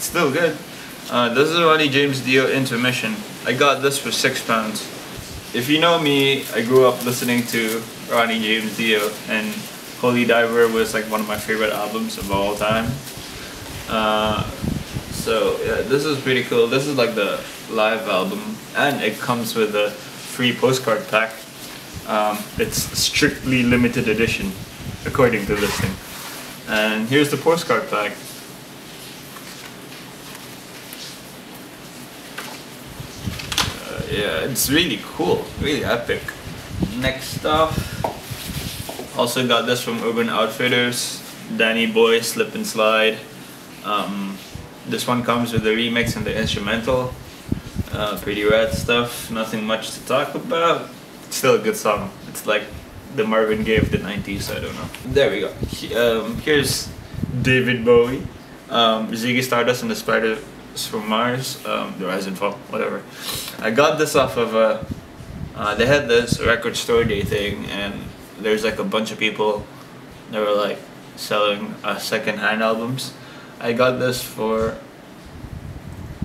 it's still good. This is Ronnie James Dio Intermission. I got this for £6. If you know me, I grew up listening to Ronnie James Dio, and Holy Diver was like one of my favorite albums of all time. So yeah, this is pretty cool. This is like the live album, and it comes with a free postcard pack. It's strictly limited edition, according to this thing. And here's the postcard pack. Yeah, it's really cool, really epic. Next up, also got this from Urban Outfitters, Danny Boy Slip and Slide. This one comes with the remix and the instrumental. Pretty rad stuff, nothing much to talk about. It's still a good song. It's like the Marvin Gaye of the 90s, I don't know. There we go. Here's David Bowie, Ziggy Stardust and the Spiders from Mars, The Rise and Fall, whatever. I got this off of they had this record store day thing, and there's like a bunch of people that were like selling second-hand albums. I got this for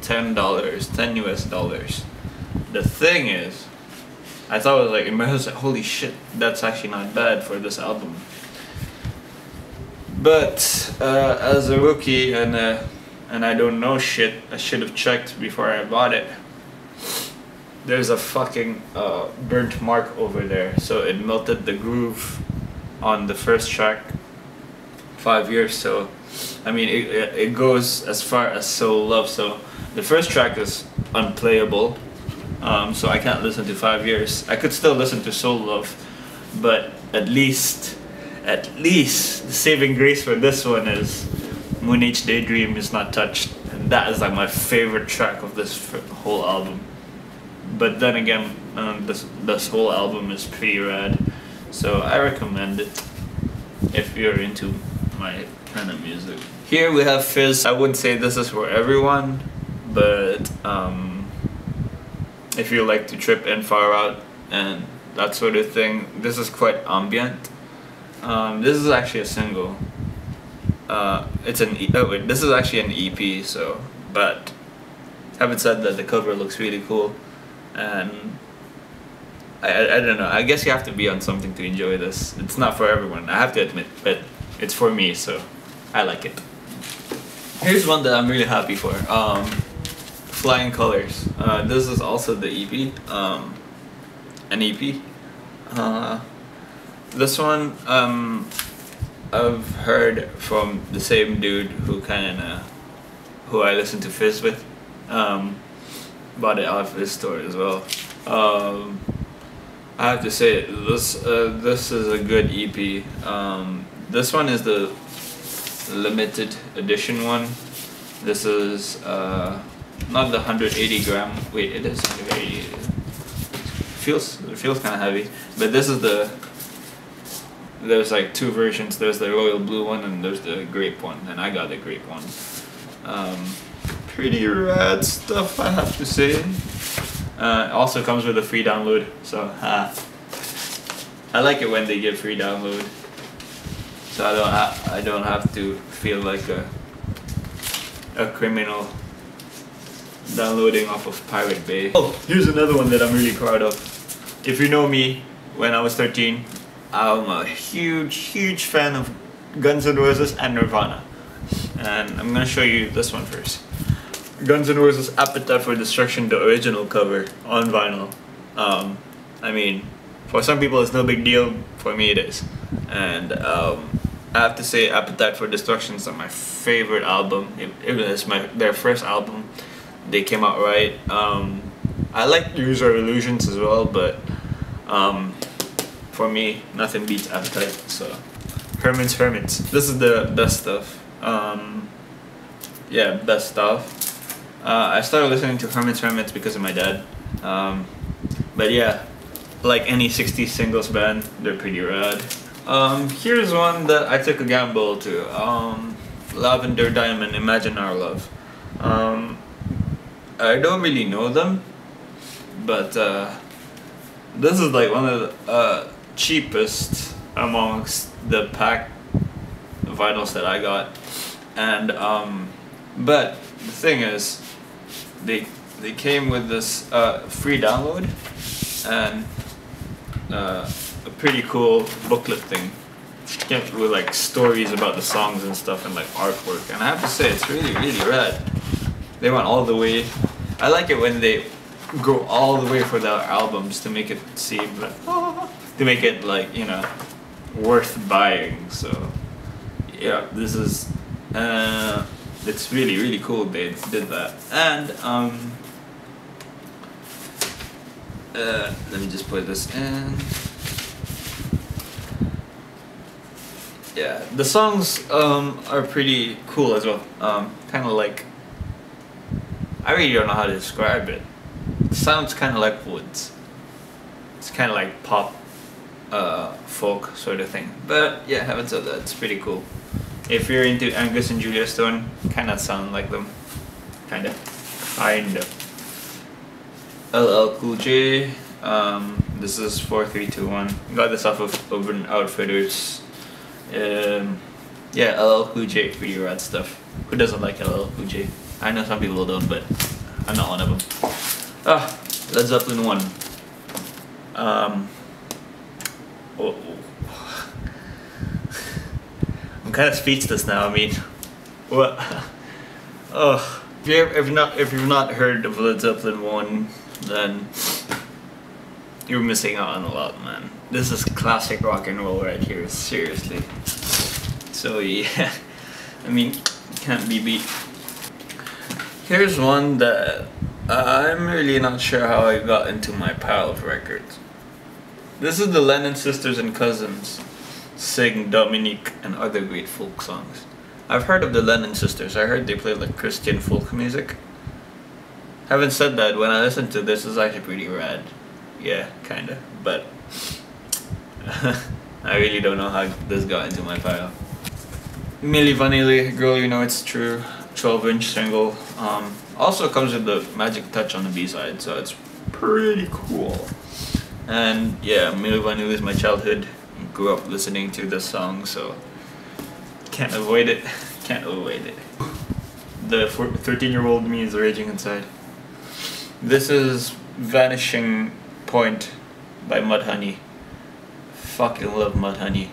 $10, $10 US. The thing is, I thought it was like, in my head I was like, holy shit, that's actually not bad for this album. But as a rookie and I don't know shit, I should have checked before I bought it. There's a fucking burnt mark over there, so it melted the groove on the first track 5 years. So I mean it goes as far as Soul Love, so the first track is unplayable, so I can't listen to 5 years. I could still listen to Soul Love, but at least the saving grace for this one is Moon Age Daydream is not touched, and that is like my favorite track of this whole album. But then again, this whole album is pretty rad, so I recommend it if you're into my kind of music. Here we have Fizz. I wouldn't say this is for everyone, but if you like to trip in far out and that sort of thing, this is quite ambient. This is actually a single. It's an this is actually an EP. So, but having said that, the cover looks really cool, and I don't know. I guess you have to be on something to enjoy this. It's not for everyone, I have to admit, but it's for me, so I like it. Here's one that I'm really happy for. Flying Colors. This is also the EP. An EP. This one I've heard from the same dude who who I listen to Fizz with. Bought it off his store as well. I have to say this is a good EP. This one is the limited edition one. This is not the 180 gram. Wait, it is 180. It feels kind of heavy, but this is there's like two versions. There's the royal blue one and there's the grape one, and I got the grape one. Pretty rad stuff, I have to say. Also comes with a free download, so I like it when they give free download, so I don't have to feel like a criminal downloading off of Pirate Bay. Oh, here's another one that I'm really proud of. If you know me, when I was 13, I'm a huge fan of Guns N' Roses and Nirvana, and I'm gonna show you this one first. Guns N' Roses' Appetite for Destruction, the original cover on vinyl. I mean, for some people it's no big deal, for me it is. And I have to say Appetite for Destruction is my favorite album. It was their first album. They came out right. I like Use Your Illusions as well, but for me, nothing beats Appetite. So, Hermits. This is the best stuff. Yeah, best stuff. I started listening to Hermits because of my dad. But yeah, like any 60s singles band, they're pretty rad. Here's one that I took a gamble to. Lavender Diamond, Imagine Our Love. I don't really know them, but this is like one of the cheapest amongst the pack vinyls that I got, and but the thing is, they came with this free download and a pretty cool booklet thing. Came with like stories about the songs and stuff and like artwork. And I have to say, it's really rad. They went all the way. I like it when they go all the way for their albums to make it seem like, to make it like, you know, worth buying. So yeah, this is it's really cool they did that. And let me just put this in. Yeah, the songs are pretty cool as well. Kind of like, I really don't know how to describe it. It sounds kind of like Woods. It's kind of like pop, folk sort of thing. But yeah, having said that, it's pretty cool. If you're into Angus and Julia Stone, kind of sound like them. Kind of. LL Cool J. This is 4321. Got this off of Urban Outfitters. Yeah, LL Cool J, pretty rad stuff. Who doesn't like LL Cool J? I know some people don't, but I'm not one of them. Led Zeppelin I. I'm kind of speechless now. I mean, what? Oh, if you've not heard of Led Zeppelin I, then you're missing out on a lot, man. This is classic rock and roll right here, seriously. So yeah, I mean, can't be beat. Here's one that I'm really not sure how I got into my pile of records. This is the Lennon sisters and cousins sing Dominique and other great folk songs. I've heard of the Lennon sisters. I heard they play like Christian folk music. Having said that, when I listen to this, it's actually pretty rad. Yeah, kinda. But I really don't know how this got into my pile. Milli Vanilli, Girl You Know It's True, 12-inch single. Also comes with the magic touch on the B-side, so it's pretty cool. And yeah, Milli Vanilli is my childhood. Grew up listening to this song, so can't avoid it. Can't avoid it. The 13-year-old me is raging inside. This is Vanishing Point by Mudhoney. Fucking love Mudhoney.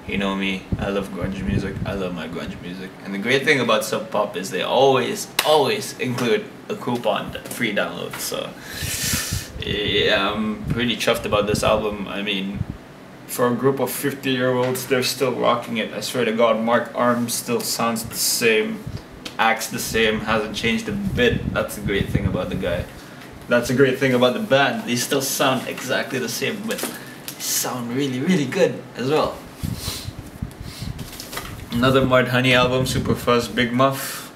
You know me, I love grunge music. I love my grunge music. And the great thing about Sub Pop is they always include a coupon, free download. So yeah, I'm pretty chuffed about this album. I mean, for a group of 50-year-olds, they're still rocking it. I swear to God, Mark Arms still sounds the same, acts the same, hasn't changed a bit. That's the great thing about the guy. That's the great thing about the band. They still sound exactly the same, but they sound really good as well. Another Mudhoney album, SuperFuzz, BigMuff.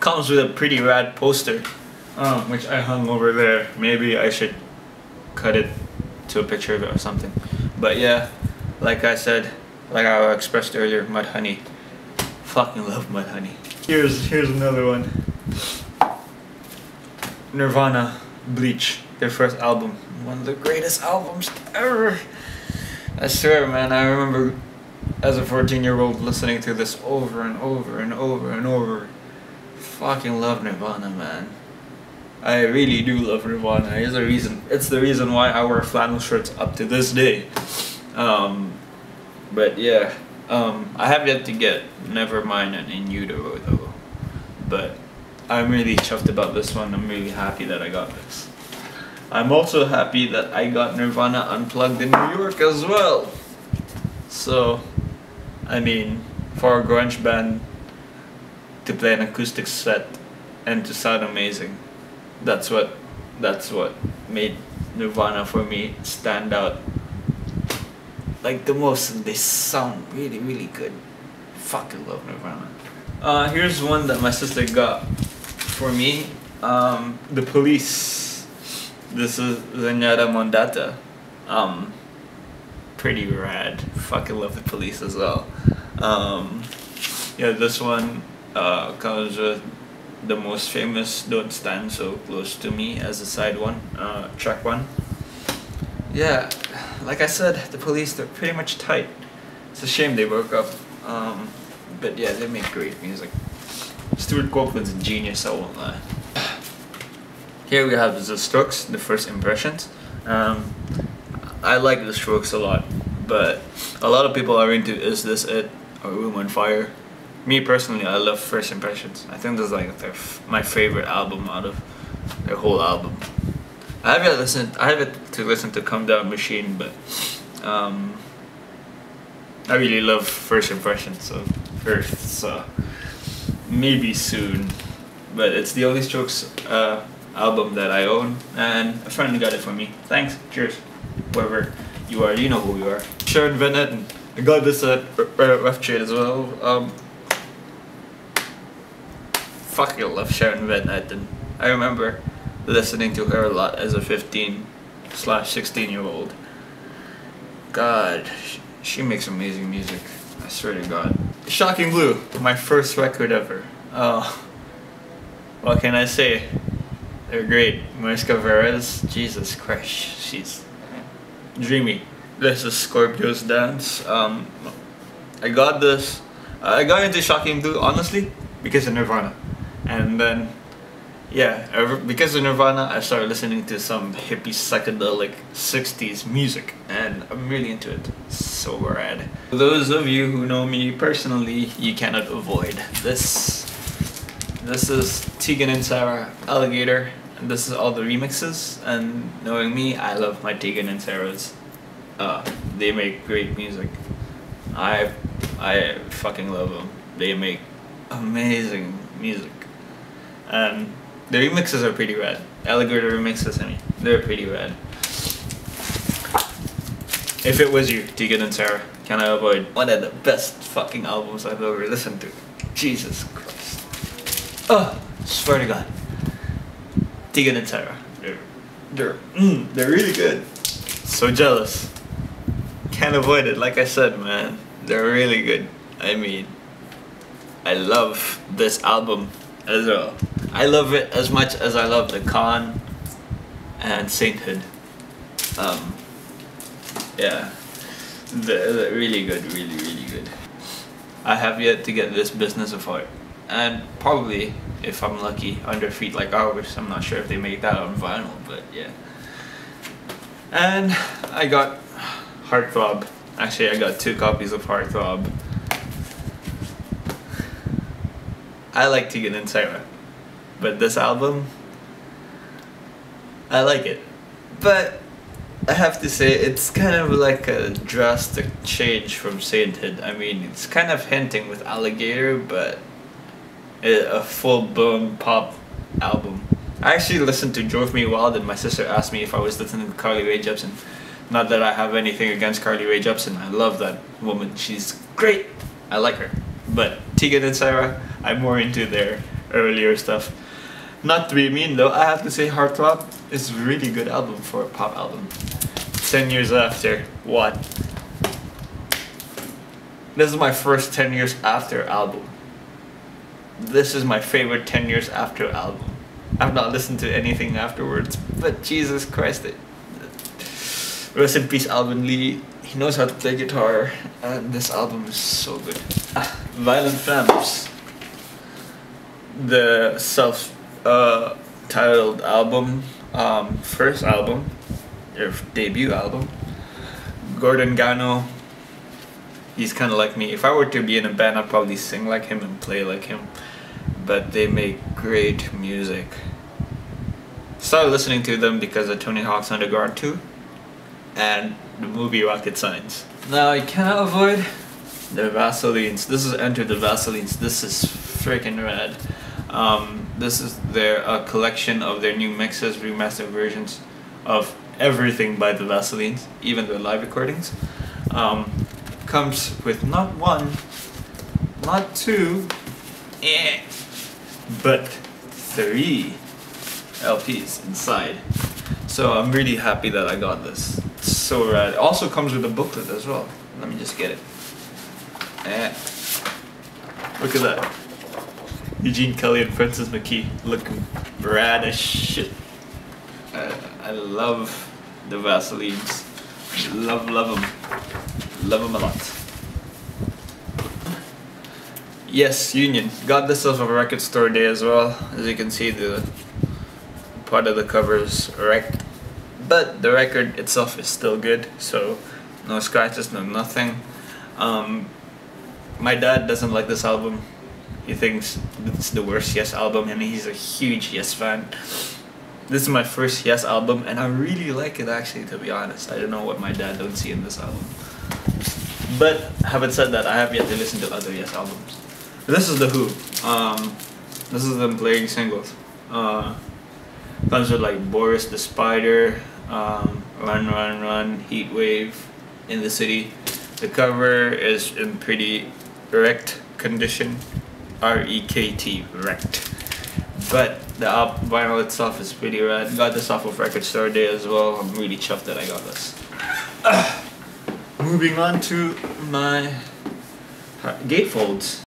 Comes with a pretty rad poster, which I hung over there. Maybe I should cut it to a picture of it or something. But yeah, like I said, like I expressed earlier, Mudhoney. Fucking love Mudhoney. Here's another one. Nirvana, Bleach, their first album. One of the greatest albums ever. I swear, man, I remember as a 14-year-old listening to this over and over. Fucking love Nirvana, man. I really do love Nirvana. It's the reason why I wear flannel shirts up to this day. But yeah, I have yet to get Nevermind and In Utero though. But I'm really chuffed about this one. I'm really happy that I got this. I'm also happy that I got Nirvana Unplugged in New York as well. So, I mean, for a grunge band to play an acoustic set and to sound amazing, that's what made Nirvana for me stand out like the most. They sound really good. Fucking love Nirvana. Here's one that my sister got for me. The Police. This is Zenyatta Mondatta. Pretty rad. Fucking love the Police as well. Yeah, this one comes with the most famous Don't Stand So Close to Me as a side one, track one. Yeah, like I said, the Police, they're pretty much tight. It's a shame they broke up. But yeah, they make great music. Stuart Copeland's a genius, I won't lie. Here we have the Strokes, the first impressions. I like the Strokes a lot, but a lot of people are into Is This It or Room on Fire. Me personally, I love First Impressions. I think this is like my favorite album out of their whole album. I have yet to listen to Come Down Machine, but I really love First Impressions, so maybe soon. But it's the only Strokes album that I own, and a friend got it for me. Thanks, cheers, whoever you are, you know who you are. Sharon Van Etten. I got this at Rough Trade as well. Fucking love Sharon Van Etten. I remember listening to her a lot as a 15/16-year-old. God, she makes amazing music. I swear to God. Shocking Blue, my first record ever. What can I say? They're great. Mariska Perez, Jesus Christ, she's dreamy. This is Scorpio's Dance. I got into Shocking Blue honestly because of Nirvana, and then because of Nirvana I started listening to some hippie psychedelic 60s music, and I'm really into it. So rad. For those of you who know me personally, you cannot avoid this. This is Tegan and Sara, Alligator, and this is all the remixes. And knowing me, I love my Tegan and Sara's. They make great music. I fucking love them. They make amazing music, and the remixes are pretty rad. Alligator remixes, I mean, they're pretty rad. If It Was You, Tegan and Sara, Can I Avoid? One of the best fucking albums I've ever listened to. Jesus Christ. Oh, swear to God. Tegan and Sara, they're really good. So jealous. Can't avoid it. Like I said, man, they're really good. I mean, I love this album as well. I love it as much as I love The Con and Sainthood. Yeah, they're really good, really good. I have yet to get this Business of Art, and probably, if I'm lucky, Under Feet Like Ours. I'm not sure if they make that on vinyl, but yeah. And I got Heartthrob. Actually, I got 2 copies of Heartthrob. I like Tegan and Sara, but this album, I like it. But I have to say, it's kind of like a drastic change from Sainthood. I mean, it's kind of hinting with Alligator, but a full-blown pop album. I actually listened to Drove Me Wild, and my sister asked me if I was listening to Carly Rae Jepsen. Not that I have anything against Carly Rae Jepsen. I love that woman. She's great. I like her. But Tegan and Sara, I'm more into their earlier stuff. Not to be mean though, I have to say Heartthrob is a really good album for a pop album. 10 years after, what? This is my first 10 years after album. This is my favorite 10 years after album. I've not listened to anything afterwards, but Jesus Christ. Rest in peace Alvin Lee. He knows how to play guitar, and this album is so good. Violent Femmes. The self-titled album, first album, their debut album. Gordon Gano, he's kind of like me. If I were to be in a band, I'd probably sing like him and play like him. But they make great music. Started listening to them because of Tony Hawk's Underground 2 and the movie Rocket Science. Now you cannot avoid the Vaselines. This is Enter the Vaselines. This is freaking rad. This is their collection of their new mixes, remastered versions of everything by the Vaselines, even their live recordings. Comes with not 1, not 2, but 3 LPs inside. So I'm really happy that I got this. It's so rad. It also comes with a booklet as well. Let me just get it. Look at that. Eugene Kelly and Francis McKee looking rad as shit. I love the Vaselines. Love them. Love them a lot. Yes, Union. Got this off of a record store day as well. As you can see, the part of the cover is wrecked. But the record itself is still good, so no scratches, no nothing. My dad doesn't like this album. He thinks it's the worst Yes album, and he's a huge Yes fan. This is my first Yes album, and I really like it actually, to be honest. I don't know what my dad don't see in this album. But having said that, I have yet to listen to other Yes albums. This is The Who. This is them playing singles. Comes with like Boris the Spider, Run Run Run, Heat Wave, In the City. The cover is in pretty wrecked condition. R-E-K-T, wrecked. But the vinyl itself is pretty rad. Got this off of Record Store Day as well. I'm really chuffed that I got this. Moving on to my gatefolds.